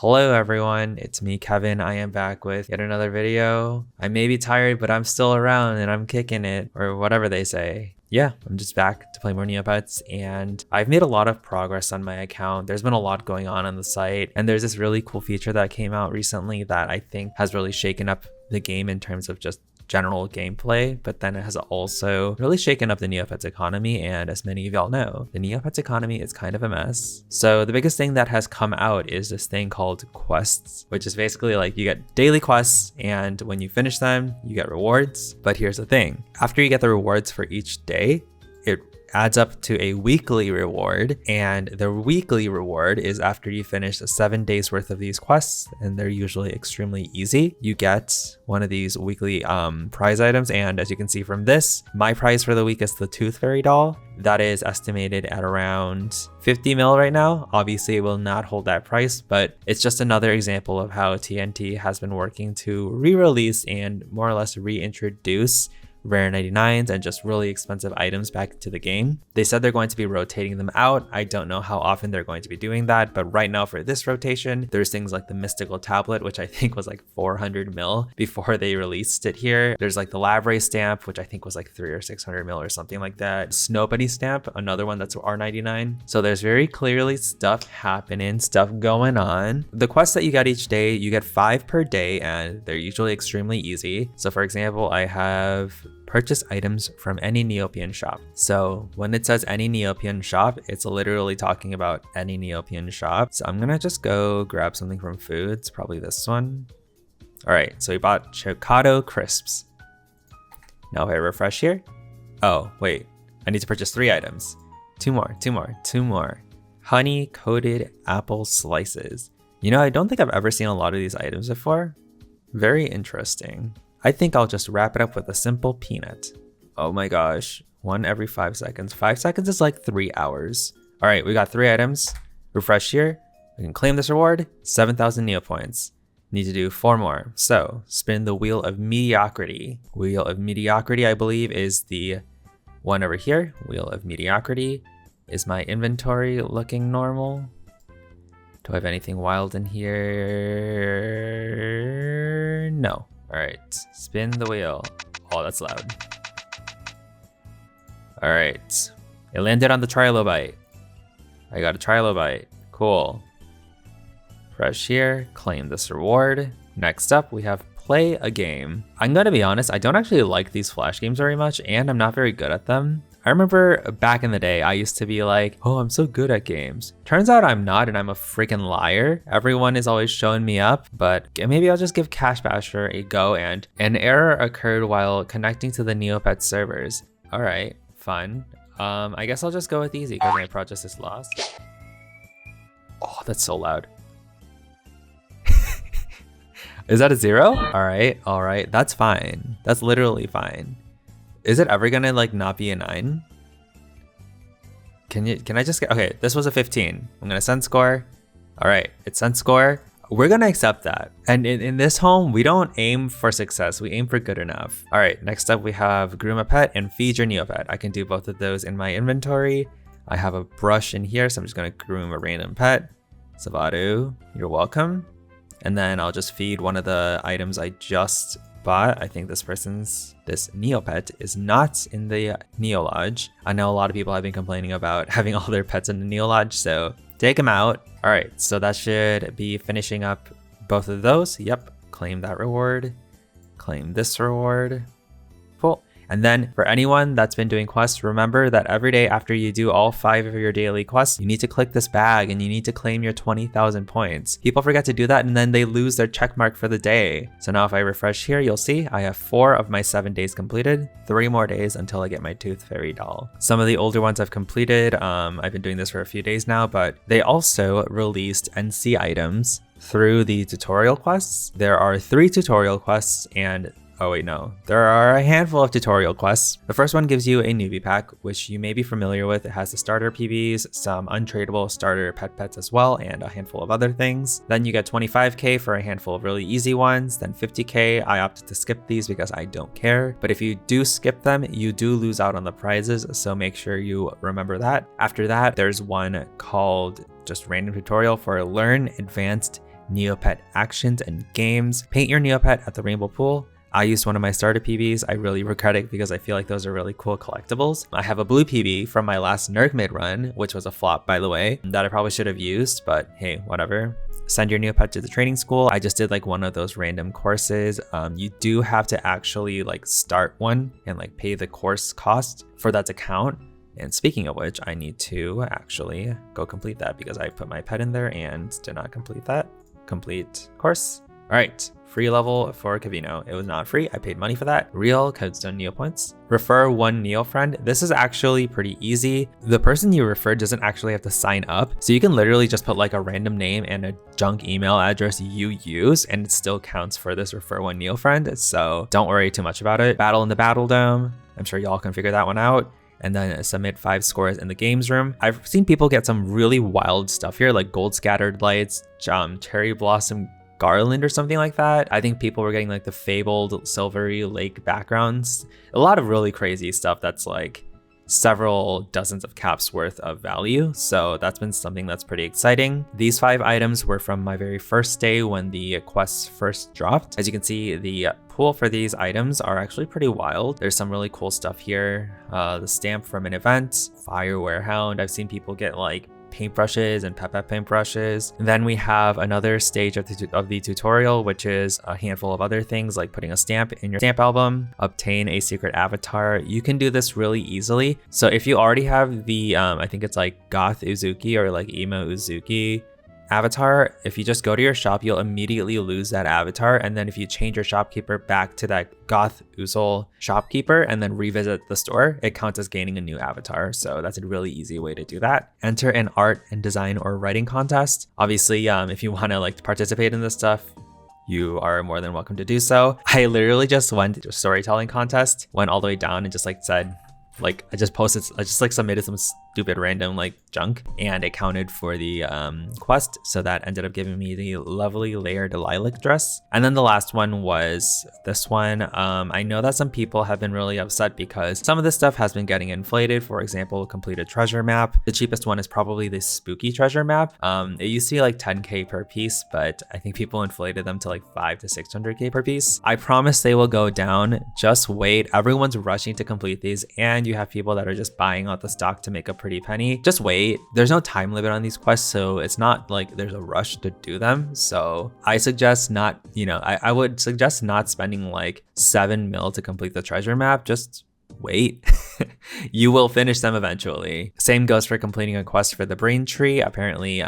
Hello everyone, it's me Kevin. I am back with yet another video. I may be tired, but I'm still around and I'm kicking it, or whatever they say. Yeah, I'm just back to play more Neopets, and I've made a lot of progress on my account. There's been a lot going on the site, and there's this really cool feature that came out recently that I think has really shaken up the game in terms of just general gameplay, but then it has also really shaken up the Neopets economy. And as many of y'all know, the Neopets economy is kind of a mess. So the biggest thing that has come out is this thing called quests, which is basically like you get daily quests, and when you finish them, you get rewards. But here's the thing, after you get the rewards for each day, it adds up to a weekly reward, and the weekly reward is after you finish 7 days worth of these quests, and they're usually extremely easy. You get one of these weekly prize items, and as you can see from this, my prize for the week is the Tooth Fairy doll. That is estimated at around 50 mil right now. Obviously, it will not hold that price, but it's just another example of how TNT has been working to re-release and more or less reintroduce rare 99s and just really expensive items back to the game. They said they're going to be rotating them out. I don't know how often they're going to be doing that, but right now for this rotation, there's things like the mystical tablet, which I think was like 400 mil before they released it here. There's like the lab ray stamp, which I think was like 300 or 600 mil or something like that. Snow Bunny stamp, another one that's R99. So there's very clearly stuff happening, stuff going on. The quests that you get each day, you get 5 per day, and they're usually extremely easy. So for example, I have purchase items from any Neopian shop. So when it says any Neopian shop, it's literally talking about any Neopian shop. So I'm gonna just go grab something from foods, probably this one. All right, so we bought Chocado crisps. Now if I refresh here, oh wait, I need to purchase 3 items. Two more. Honey coated apple slices. You know, I don't think I've ever seen a lot of these items before. Very interesting. I think I'll just wrap it up with a simple peanut. Oh my gosh, 1 every 5 seconds. 5 seconds is like 3 hours. All right, we got 3 items. Refresh here. We can claim this reward, 7,000 Neo points. Need to do 4 more. So spin the Wheel of Mediocrity. Wheel of Mediocrity, I believe, is the one over here. Wheel of Mediocrity. Is my inventory looking normal? Do I have anything wild in here? No. All right, spin the wheel. Oh, that's loud. All right, it landed on the trilobite. I got a trilobite, cool. Fresh here, claim this reward. Next up, we have play a game. I'm gonna be honest, I don't actually like these flash games very much, and I'm not very good at them. I remember back in the day, I used to be like, oh, I'm so good at games. Turns out I'm not, and I'm a freaking liar. Everyone is always showing me up, but maybe I'll just give Cash Basher a go. And an error occurred while connecting to the Neopets servers. All right, fun. I guess I'll just go with easy because my project is lost. Oh, that's so loud. Is that a 0? All right, that's fine. That's literally fine. Is it ever gonna like not be a 9? Can I just get, okay, this was a 15. I'm gonna send score. All right, it's sent score. We're gonna accept that. And in this home, we don't aim for success, we aim for good enough. All right, next up we have groom a pet and feed your Neopet. I can do both of those in my inventory. I have a brush in here, so I'm just gonna groom a random pet. Savadu, you're welcome. And then I'll just feed one of the items I just bought. I think this Neopet is not in the Neo Lodge. I know a lot of people have been complaining about having all their pets in the Neo Lodge, so take them out. All right, so that should be finishing up both of those. Yep, claim that reward, claim this reward. Cool. And then for anyone that's been doing quests, remember that every day after you do all 5 of your daily quests, you need to click this bag and you need to claim your 20,000 points. People forget to do that and then they lose their check mark for the day. So now if I refresh here, you'll see I have 4 of my 7 days completed, 3 more days until I get my Tooth Fairy doll. Some of the older ones I've completed. I've been doing this for a few days now, but they also released NC items through the tutorial quests. There are 3 tutorial quests, and oh wait, no. There are a handful of tutorial quests. The first one gives you a newbie pack, which you may be familiar with. It has the starter PBs, some untradeable starter pets as well, and a handful of other things. Then you get 25k for a handful of really easy ones, then 50k. I opted to skip these because I don't care. But if you do skip them, you do lose out on the prizes, so make sure you remember that. After that, there's one called just random tutorial for Learn Advanced Neopet actions and games. Paint your Neopet at the rainbow pool. I used one of my starter PBs. I really regret it because I feel like those are really cool collectibles. I have a blue PB from my last Nerg mid run, which was a flop, by the way, that I probably should have used, but hey, whatever. Send your Neopet to the training school. I just did like one of those random courses. You do have to actually like start one and like pay the course cost for that to count. And speaking of which, I need to actually go complete that because I put my pet in there and did not complete that. Complete course. All right, free level for Cavino. It was not free, I paid money for that. Real Codestone Neo points. Refer one Neo friend. This is actually pretty easy. The person you refer doesn't actually have to sign up. So you can literally just put like a random name and a junk email address you use and it still counts for this refer one Neo friend. So don't worry too much about it. Battle in the Battle Dome. I'm sure y'all can figure that one out. And then submit 5 scores in the games room. I've seen people get some really wild stuff here, like gold scattered lights, cherry blossom garland or something like that. I think people were getting like the fabled silvery lake backgrounds. A lot of really crazy stuff that's like several dozens of caps worth of value. So that's been something that's pretty exciting. These 5 items were from my very first day when the quests first dropped. As you can see, the pool for these items are actually pretty wild. There's some really cool stuff here. The stamp from an event, Fire Werehound. I've seen people get like paintbrushes and pep paintbrushes. And then we have another stage of the tutorial, which is a handful of other things like putting a stamp in your stamp album, obtain a secret avatar. You can do this really easily. So if you already have the, I think it's like Goth Uzuki or like Emo Uzuki avatar, if you just go to your shop, you'll immediately lose that avatar. And then if you change your shopkeeper back to that Goth Uzul shopkeeper and then revisit the store, it counts as gaining a new avatar. So that's a really easy way to do that. Enter an art and design or writing contest. Obviously, if you want to like participate in this stuff, you are more than welcome to do so. I literally just went to a storytelling contest, went all the way down and just like said, like I just like submitted some stupid random like junk and it counted for the quest. So that ended up giving me the lovely layered lilac dress. And then the last one was this one. I know that some people have been really upset because some of this stuff has been getting inflated. For example, completed treasure map. The cheapest one is probably the spooky treasure map. It used to be like 10k per piece, but I think people inflated them to like 500 to 600k per piece. I promise they will go down. Just wait. Everyone's rushing to complete these and you have people that are just buying out the stock to make a pretty penny. Just wait. There's no time limit on these quests, so it's not like there's a rush to do them. So I suggest not, I would suggest not spending like 7 mil to complete the treasure map. Just wait. You will finish them eventually. Same goes for completing a quest for the brain tree. Apparently,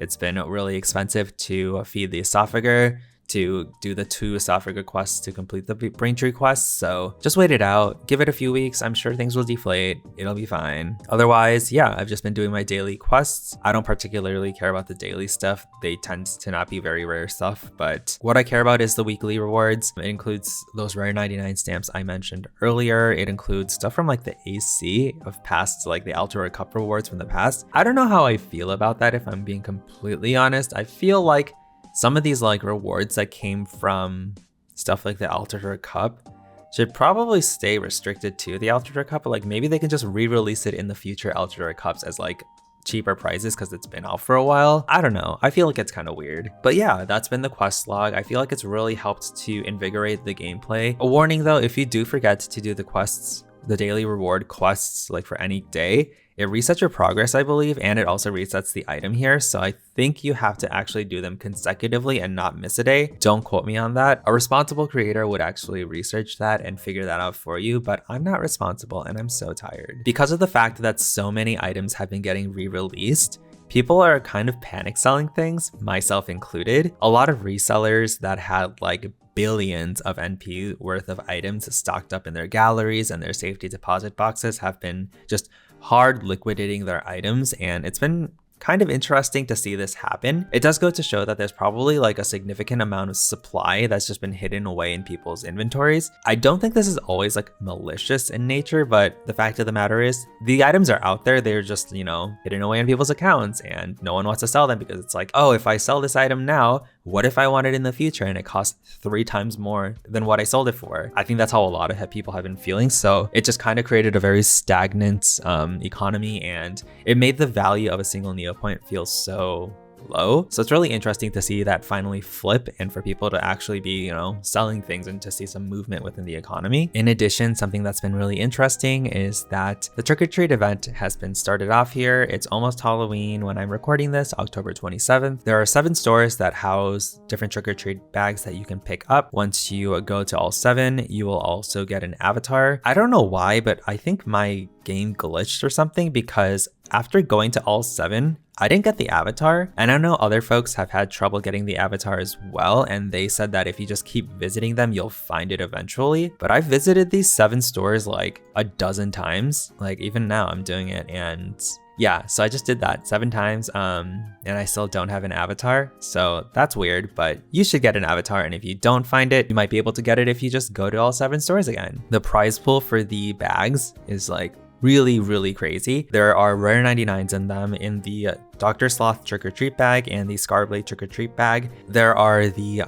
it's been really expensive to feed the esophagus, to do the 2 esophagus quests to complete the Braintree quests. So just wait it out, give it a few weeks. I'm sure things will deflate. It'll be fine. Otherwise, yeah, I've just been doing my daily quests. I don't particularly care about the daily stuff. They tend to not be very rare stuff, but what I care about is the weekly rewards. It includes those rare 99 stamps I mentioned earlier. It includes stuff from like the AC of past, like the Altera Cup rewards from the past. I don't know how I feel about that, if I'm being completely honest. I feel like some of these like rewards that came from stuff like the Altera Cup should probably stay restricted to the Altera Cup, but like maybe they can just re-release it in the future Altera Cups as like cheaper prices because it's been out for a while. I don't know. I feel like it's kind of weird. But yeah, that's been the quest log. I feel like it's really helped to invigorate the gameplay. A warning though, if you do forget to do the quests, the daily reward quests like for any day, it resets your progress, I believe, and it also resets the item here. So I think you have to actually do them consecutively and not miss a day. Don't quote me on that. A responsible creator would actually research that and figure that out for you, but I'm not responsible and I'm so tired. Because of the fact that so many items have been getting re-released, people are kind of panic selling things, myself included. A lot of resellers that had like billions of NP worth of items stocked up in their galleries and their safety deposit boxes have been just hard liquidating their items, and it's been kind of interesting to see this happen. It does go to show that there's probably like a significant amount of supply that's just been hidden away in people's inventories. I don't think this is always like malicious in nature, but the fact of the matter is the items are out there. They're just, hidden away in people's accounts and no one wants to sell them because it's like, oh, if I sell this item now, what if I want it in the future and it costs 3 times more than what I sold it for? I think that's how a lot of people have been feeling. So it just kind of created a very stagnant economy, and it made the value of a single Neopoint feel so low. So it's really interesting to see that finally flip and for people to actually be, selling things and to see some movement within the economy. In addition, something that's been really interesting is that the trick or treat event has been started off here. It's almost Halloween when I'm recording this, October 27th. There are 7 stores that house different trick or treat bags that you can pick up. Once you go to all 7, you will also get an avatar. I don't know why, but I think my game glitched or something, because after going to all 7, I didn't get the avatar, and I know other folks have had trouble getting the avatar as well, and they said that if you just keep visiting them, you'll find it eventually. But I've visited these 7 stores like a dozen times, like even now I'm doing it, and yeah, so I just did that 7 times, and I still don't have an avatar, so that's weird, but you should get an avatar, and if you don't find it, you might be able to get it if you just go to all 7 stores again. The prize pool for the bags is like really crazy. There are rare 99s in them in the Dr. Sloth trick-or-treat bag and the Scarblade trick-or-treat bag. There are the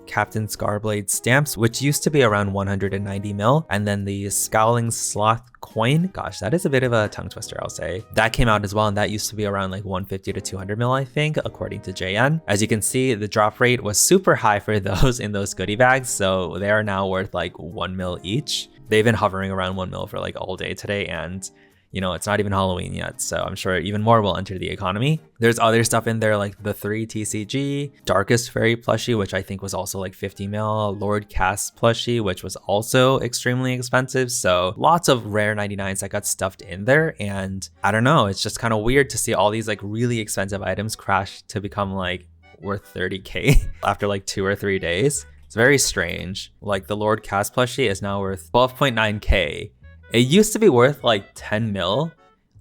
Captain Scarblade stamps, which used to be around 190 mil, and then the Scowling Sloth coin. Gosh, that is a bit of a tongue twister, I'll say. That came out as well, and that used to be around like 150 to 200 mil, I think, according to JN. As you can see, the drop rate was super high for those in those goodie bags, so they are now worth like 1 mil each. They've been hovering around 1 mil for like all day today, and it's not even Halloween yet, so I'm sure even more will enter the economy. There's other stuff in there like the 3 TCG, Darkest Fairy plushie, which I think was also like 50 mil, Lord Cass plushie, which was also extremely expensive. So lots of rare 99s that got stuffed in there, and I don't know, it's just kind of weird to see all these like really expensive items crash to become like worth 30k after like 2 or 3 days. It's very strange. Like the Lord Cass plushie is now worth 12.9k. It used to be worth like 10 mil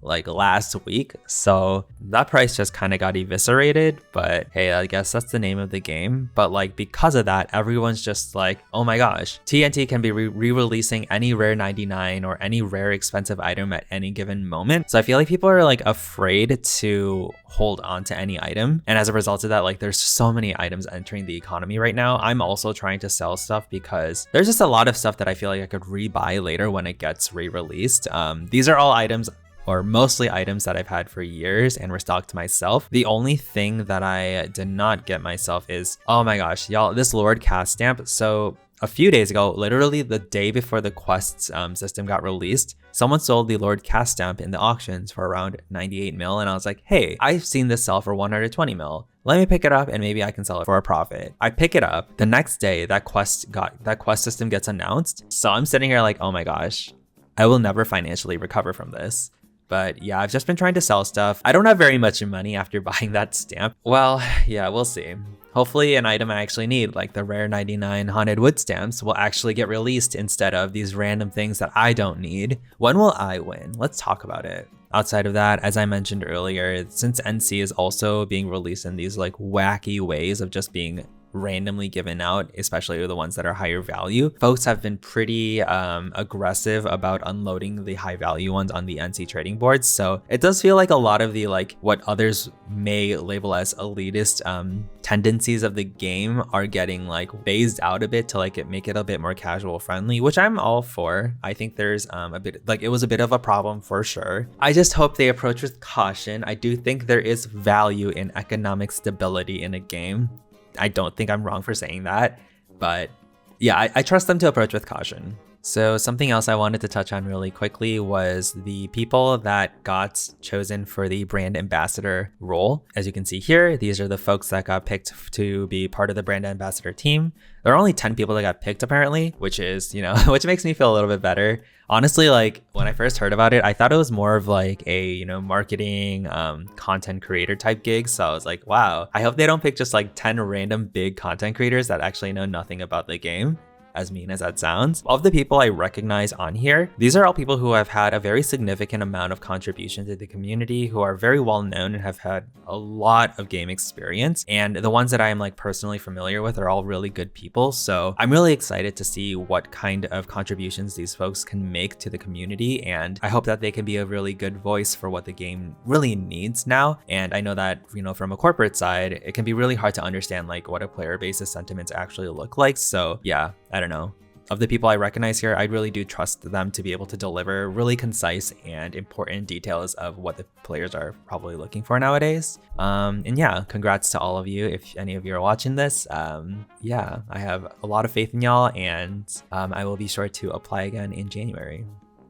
like last week, so that price just kind of got eviscerated. But hey, I guess that's the name of the game. But like because of that, everyone's just like, oh my gosh, TNT can be re-releasing any rare 99 or any rare expensive item at any given moment. So I feel like people are like afraid to hold on to any item, and as a result of that, like there's so many items entering the economy right now. I'm also trying to sell stuff because there's just a lot of stuff that I feel like I could rebuy later when it gets re-released. These are all items, or mostly items, that I've had for years and restocked myself. The only thing that I did not get myself is, oh my gosh, y'all, this Lord Cass stamp. So a few days ago, literally the day before the quests system got released, someone sold the Lord Cass stamp in the auctions for around 98 mil, and I was like, hey, I've seen this sell for 120 mil. Let me pick it up and maybe I can sell it for a profit. I pick it up. The next day, that quest system gets announced. So I'm sitting here like, oh my gosh, I will never financially recover from this. But yeah, I've just been trying to sell stuff. I don't have very much money after buying that stamp. Well, yeah, we'll see. Hopefully an item I actually need, like the rare 99 Haunted Wood stamps, will actually get released instead of these random things that I don't need. When will I win? Let's talk about it. Outside of that, as I mentioned earlier, since NC is also being released in these like wacky ways of just being randomly given out, especially the ones that are higher value, folks have been pretty aggressive about unloading the high value ones on the NC trading boards. So it does feel like a lot of the like what others may label as elitist tendencies of the game are getting like phased out a bit to like make it a bit more casual friendly, which I'm all for. I think there's a bit like it was a bit of a problem for sure. I just hope they approach with caution. I do think there is value in economic stability in a game. I don't think I'm wrong for saying that, but yeah, I trust them to approach with caution. So something else I wanted to touch on really quickly was the people that got chosen for the brand ambassador role. As you can see here, these are the folks that got picked to be part of the brand ambassador team. There are only 10 people that got picked apparently, which is, which makes me feel a little bit better. Honestly, like when I first heard about it, I thought it was more of like a, marketing, content creator type gig. So I was like, wow, I hope they don't pick just like 10 random big content creators that actually know nothing about the game. As mean as that sounds. Of the people I recognize on here, these are all people who have had a very significant amount of contribution to the community, who are very well known and have had a lot of game experience. And the ones that I am like personally familiar with are all really good people. So I'm really excited to see what kind of contributions these folks can make to the community. And I hope that they can be a really good voice for what the game really needs now. And I know that, from a corporate side, it can be really hard to understand like what a player base's sentiments actually look like. So yeah, I don't know. of the people I recognize here, I really do trust them to be able to deliver really concise and important details of what the players are probably looking for nowadays. And yeah, congrats to all of you if any of you are watching this. Yeah, I have a lot of faith in y'all, and I will be sure to apply again in January.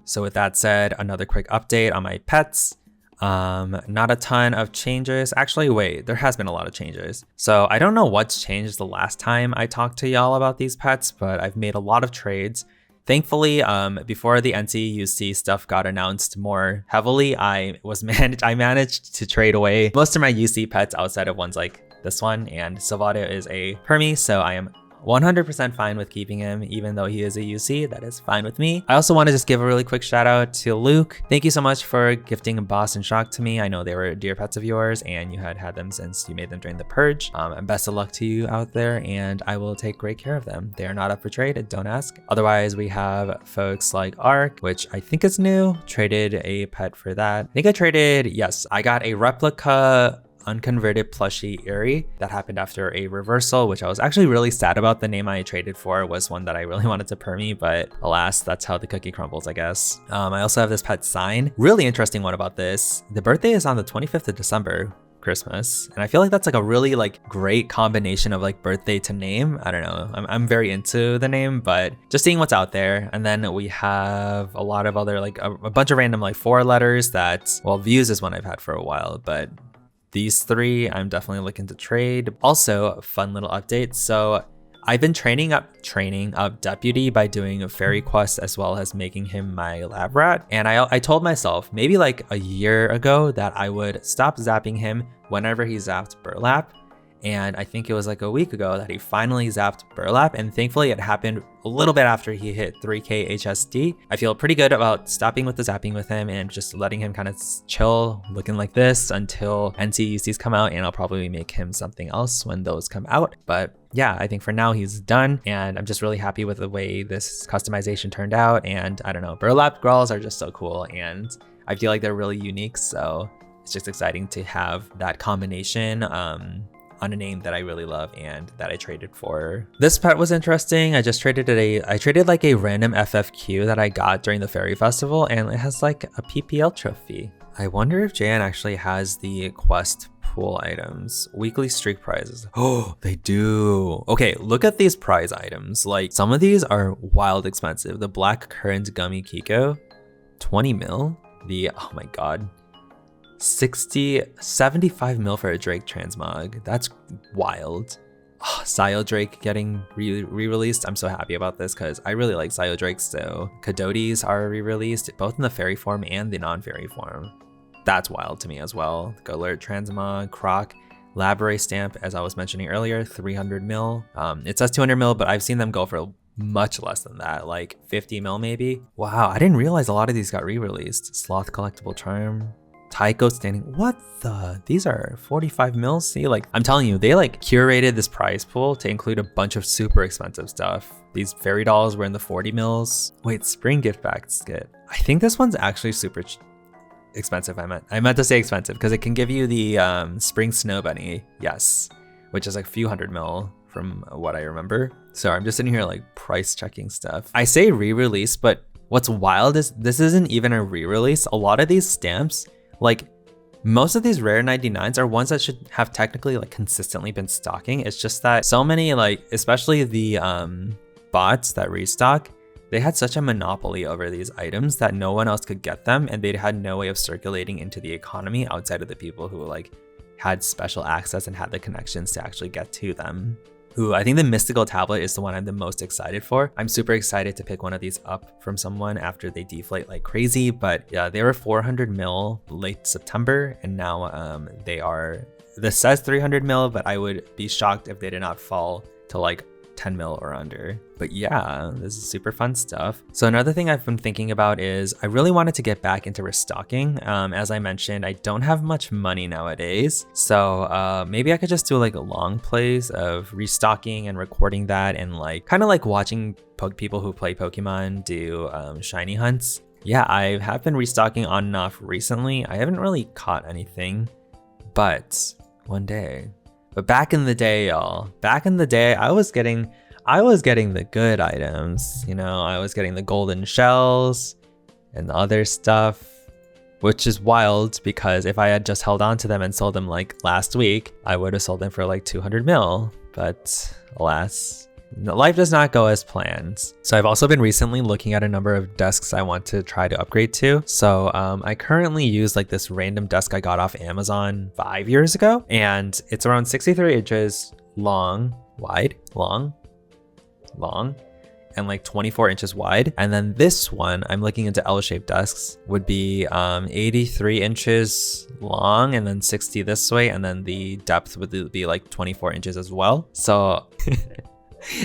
So with that said, another quick update on my pets. Not a ton of changes. Actually, wait, there has been a lot of changes. So I don't know what's changed the last time I talked to y'all about these pets, but I've made a lot of trades. Thankfully, before the NCUC stuff got announced more heavily, I managed to trade away most of my UC pets outside of ones like this one, and Salvato is a Permy, so I am 100% fine with keeping him, even though he is a UC. That is fine with me. I also want to just give a really quick shout out to Luke. Thank you so much for gifting Boss and Shock to me. I know they were dear pets of yours, and you had them since you made them during the purge. And best of luck to you out there, and I will take great care of them. They are not up for trade, don't ask. Otherwise, we have folks like Ark, which I think is new. Traded a pet for that. I think I traded, yes, I got a replica unconverted plushie Eerie that happened after a reversal, which I was actually really sad about. The name I traded for was one that I really wanted to permy, but alas, that's how the cookie crumbles, I guess. I also have this pet Sign. Really interesting one about this. The birthday is on the 25th of December, Christmas, and I feel like that's like a really like great combination of like birthday to name. I don't know, I'm very into the name, but just seeing what's out there. And then we have a lot of other like a bunch of random like 4 letters that, well, Views is one I've had for a while, but these 3 I'm definitely looking to trade. Also, a fun little update. So I've been training up Deputy by doing fairy quests as well as making him my lab rat. And I told myself maybe like a year ago that I would stop zapping him whenever he zapped Burlap. And I think it was like a week ago that he finally zapped Burlap, and thankfully it happened a little bit after he hit 3k HSD. I feel pretty good about stopping with the zapping with him and just letting him kind of chill looking like this until NCUCs come out, and I'll probably make him something else when those come out. But yeah, I think for now he's done, and I'm just really happy with the way this customization turned out. And I don't know, Burlap Growls are just so cool, and I feel like they're really unique, so it's just exciting to have that combination on a name that I really love and that I traded for. This pet was interesting. I traded like a random FFQ that I got during the Fairy Festival, and it has like a PPL trophy. I wonder if JN actually has the quest pool items. Weekly streak prizes. Oh, they do. Okay, look at these prize items. Like, some of these are wild expensive. The Black Currant Gummy Kiko, 20 mil. Oh my god. 75 mil for a Drake transmog. That's wild. Oh, Sio Drake getting re-released. I'm so happy about this because I really like Sio Drake. So Cadotes are re-released, both in the fairy form and the non-fairy form. That's wild to me as well. Galert transmog, Croc, Labray stamp, as I was mentioning earlier, 300 mil. It says 200 mil, but I've seen them go for much less than that, like 50 mil maybe. Wow, I didn't realize a lot of these got re-released. Sloth collectible charm. Tycho standing, what the? These are 45 mils. See, like, I'm telling you, they like curated this prize pool to include a bunch of super expensive stuff. These fairy dolls were in the 40 mils. Wait, spring gift basket. I think this one's actually super expensive. I meant to say expensive because it can give you the spring snow bunny. Yes, which is like a few hundred mil from what I remember. So I'm just sitting here like price checking stuff. I say re-release, but what's wild is this isn't even a re-release. A lot of these stamps, like most of these rare 99s are ones that should have technically like consistently been stocking. It's just that so many, like especially the bots that restock, they had such a monopoly over these items that no one else could get them, and they had no way of circulating into the economy outside of the people who like had special access and had the connections to actually get to them. Ooh, I think the mystical tablet is the one I'm the most excited for. I'm super excited to pick one of these up from someone after they deflate like crazy, but yeah, they were 400 mil late September, and now this says 300 mil, but I would be shocked if they did not fall to like 10 mil or under. But yeah, this is super fun stuff. So another thing I've been thinking about is I really wanted to get back into restocking. As I mentioned, I don't have much money nowadays. So maybe I could just do like a long plays of restocking and recording that, and like kind of like watching people who play Pokemon do shiny hunts. Yeah, I have been restocking on and off recently. I haven't really caught anything, but one day. But back in the day, y'all, I I was getting the good items, you know, I was getting the golden shells and the other stuff, which is wild because if I had just held on to them and sold them like last week, I would have sold them for like 200 mil, but alas, life does not go as planned. So I've also been recently looking at a number of desks I want to try to upgrade to. So I currently use like this random desk I got off Amazon 5 years ago, and it's around 63 inches long, wide, long, and like 24 inches wide. And then this one, I'm looking into L-shaped desks, would be 83 inches long and then 60 this way. And then the depth would be like 24 inches as well. So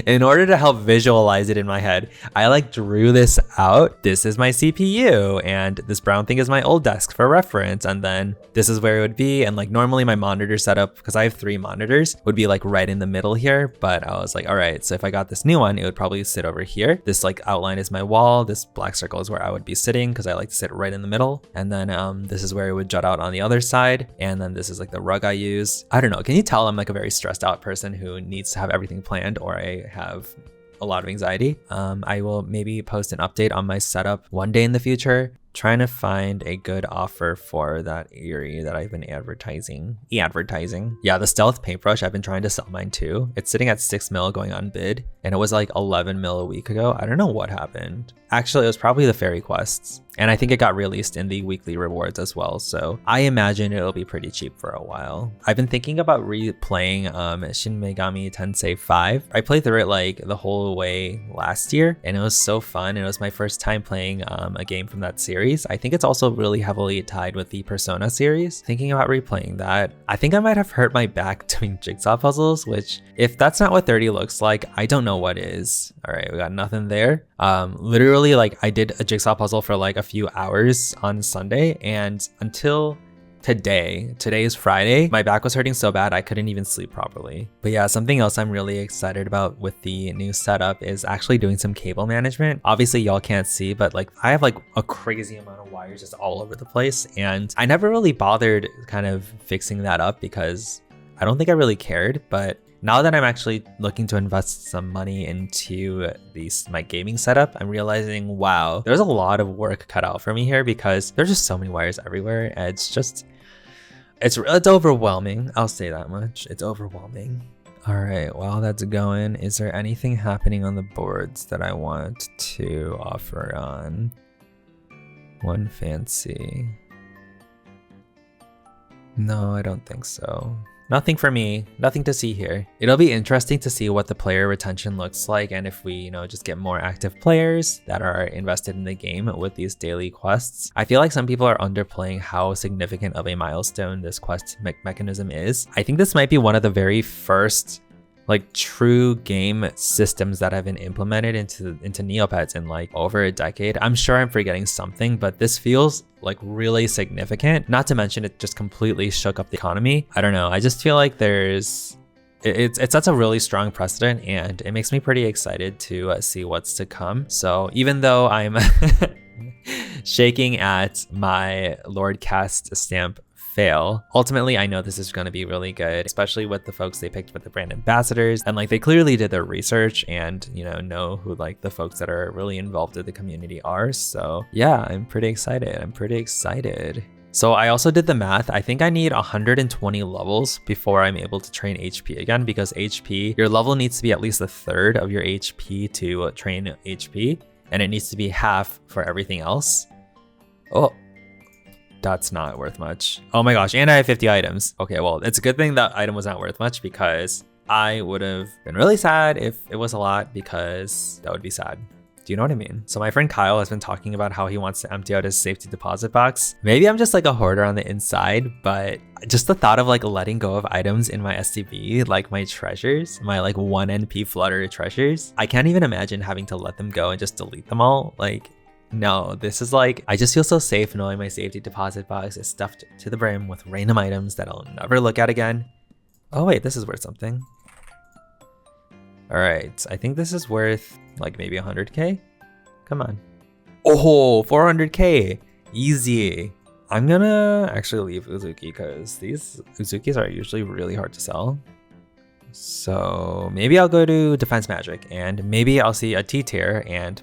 in order to help visualize it in my head, I like drew this out. This is my CPU and this brown thing is my old desk for reference. And then this is where it would be. And like normally my monitor setup, because I have 3 monitors, would be like right in the middle here. But I was like, all right, so if I got this new one, it would probably sit over here. This like outline is my wall. This black circle is where I would be sitting because I like to sit right in the middle. And then this is where it would jut out on the other side. And then this is like the rug I use. I don't know. Can you tell I'm like a very stressed out person who needs to have everything planned, or I have a lot of anxiety. I will maybe post an update on my setup one day in the future, trying to find a good offer for that Erie that I've been advertising. Yeah, the stealth paintbrush, I've been trying to sell mine too. It's sitting at 6 mil going on bid, and it was like 11 mil a week ago. I don't know what happened. Actually, it was probably the fairy quests, and I think it got released in the weekly rewards as well, so I imagine it'll be pretty cheap for a while. I've been thinking about replaying Shin Megami Tensei 5. I played through it like the whole way last year, and it was so fun. It was my first time playing a game from that series. I think it's also really heavily tied with the Persona series. Thinking about replaying that, I think I might have hurt my back doing jigsaw puzzles, which if that's not what 30 looks like, I don't know what is. All right, we got nothing there. Literally, like I did a jigsaw puzzle for like a few hours on Sunday, and until today is Friday, my back was hurting so bad I couldn't even sleep properly. But yeah, something else I'm really excited about with the new setup is actually doing some cable management. Obviously y'all can't see, but like I have like a crazy amount of wires just all over the place, and I never really bothered kind of fixing that up because I don't think I really cared. But now that I'm actually looking to invest some money into my gaming setup, I'm realizing, wow, there's a lot of work cut out for me here because there's just so many wires everywhere. And it's overwhelming. I'll say that much. It's overwhelming. All right, while that's going, is there anything happening on the boards that I want to offer on? One fancy. No, I don't think so. Nothing for me, nothing to see here. It'll be interesting to see what the player retention looks like, and if we, you know, just get more active players that are invested in the game with these daily quests. I feel like some people are underplaying how significant of a milestone this quest mechanism is. I think this might be one of the very first like true game systems that have been implemented into Neopets in like over a decade. I'm sure I'm forgetting something, but this feels like really significant. Not to mention it just completely shook up the economy. I don't know. I just feel like it sets a really strong precedent, and it makes me pretty excited to see what's to come. So even though I'm shaking at my Lord Cast stamp fail, ultimately I know this is going to be really good, especially with the folks they picked with the brand ambassadors, and like they clearly did their research and know who like the folks that are really involved in the community are. So yeah, I'm pretty excited. So I also did the math. I think I need 120 levels before I'm able to train HP again, because HP, your level needs to be at least a third of your HP to train HP, and it needs to be half for everything else. Oh, that's not worth much. Oh my gosh, and I have 50 items. Okay, well, it's a good thing that item was not worth much, because I would have been really sad if it was a lot, because that would be sad. Do you know what I mean? So my friend Kyle has been talking about how he wants to empty out his safety deposit box. Maybe I'm just like a hoarder on the inside, but just the thought of like letting go of items in my STB, like my treasures, my like 1 NP Flutter treasures, I can't even imagine having to let them go and just delete them all. Like, no, this is like, I just feel so safe knowing my safety deposit box is stuffed to the brim with random items that I'll never look at again. Oh wait, this is worth something. All right, I think this is worth like maybe 100K. Come on. Oh, 400K, easy. I'm gonna actually leave Uzuki because these Uzukis are usually really hard to sell. So maybe I'll go to defense magic and maybe I'll see a T tier and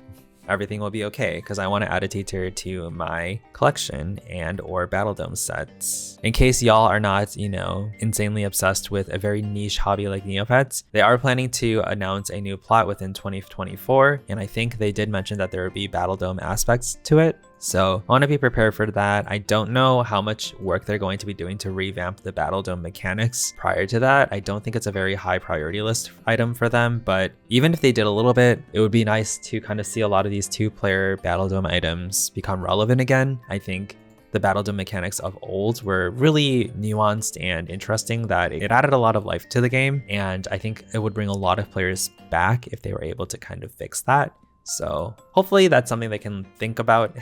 everything will be okay because I want to add a T tier to my collection and or Battle Dome sets. In case y'all are not, you know, insanely obsessed with a very niche hobby like Neopets, they are planning to announce a new plot within 2024, and I think they did mention that there would be Battle Dome aspects to it. So I want to be prepared for that. I don't know how much work they're going to be doing to revamp the Battle Dome mechanics prior to that. I don't think it's a very high priority list item for them, but even if they did a little bit, it would be nice to kind of see a lot of these 2-player Battle Dome items become relevant again. I think the Battle Dome mechanics of old were really nuanced and interesting, that it added a lot of life to the game, and I think it would bring a lot of players back if they were able to kind of fix that. So hopefully that's something they can think about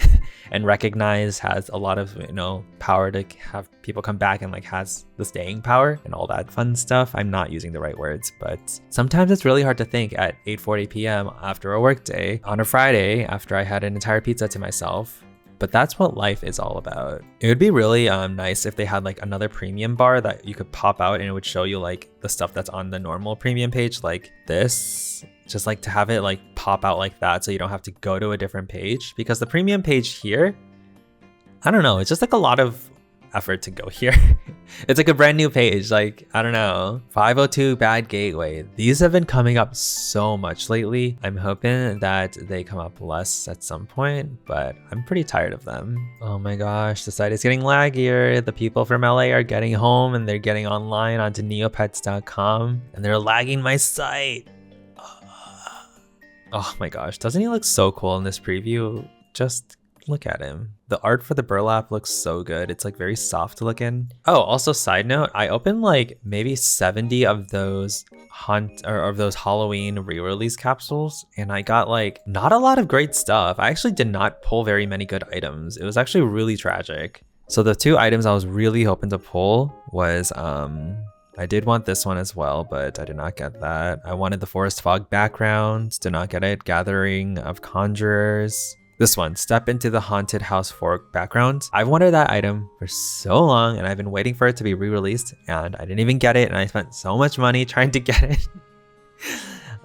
and recognize has a lot of, you know, power to have people come back and like has the staying power and all that fun stuff. I'm not using the right words, but sometimes it's really hard to think at 8:40 p.m. after a work day on a Friday after I had an entire pizza to myself. But that's what life is all about. It would be really nice if they had like another premium bar that you could pop out and it would show you like the stuff that's on the normal premium page like this. Just like to have it like pop out like that so you don't have to go to a different page, because the premium page here, I don't know, it's just like a lot of effort to go here. It's like a brand new page, like I don't know. 502 Bad Gateway, these have been coming up so much lately. I'm hoping that they come up less at some point, but I'm pretty tired of them. Oh my gosh, the site is getting laggier. The people from LA are getting home and they're getting online onto neopets.com and they're lagging my site. Oh my gosh, doesn't he look so cool in this preview? Just look at him. The art for the burlap looks so good. It's like very soft looking. Oh, also side note, I opened like maybe 70 of those those Halloween re-release capsules, and I got like not a lot of great stuff. I actually did not pull very many good items. It was actually really tragic. So the 2 items I was really hoping to pull was I did want this one as well, but I did not get that. I wanted the Forest Fog background, did not get it. Gathering of Conjurers. This one, Step into the Haunted House Fork background. I've wanted that item for so long and I've been waiting for it to be re-released and I didn't even get it, and I spent so much money trying to get it.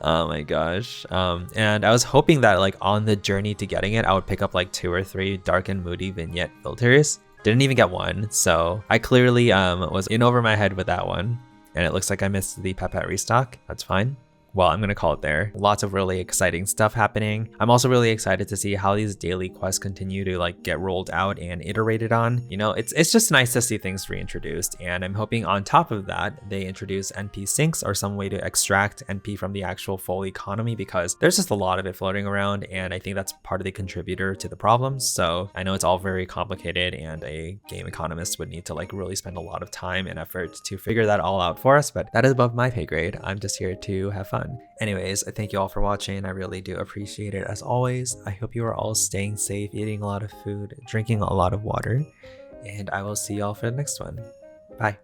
Oh my gosh. And I was hoping that like on the journey to getting it, I would pick up like 2 or 3 dark and moody vignette filters. Didn't even get one, so I clearly was in over my head with that one, and it looks like I missed the Pepette restock. That's fine. Well, I'm gonna call it there. Lots of really exciting stuff happening. I'm also really excited to see how these daily quests continue to like get rolled out and iterated on. You know, it's just nice to see things reintroduced, and I'm hoping on top of that they introduce NP sinks or some way to extract NP from the actual full economy, because there's just a lot of it floating around, and I think that's part of the contributor to the problems. So I know it's all very complicated and a game economist would need to like really spend a lot of time and effort to figure that all out for us, but that is above my pay grade. I'm just here to have fun. Anyways, I thank you all for watching. I really do appreciate it as always. I hope you are all staying safe, eating a lot of food, drinking a lot of water, and I will see y'all for the next one. Bye.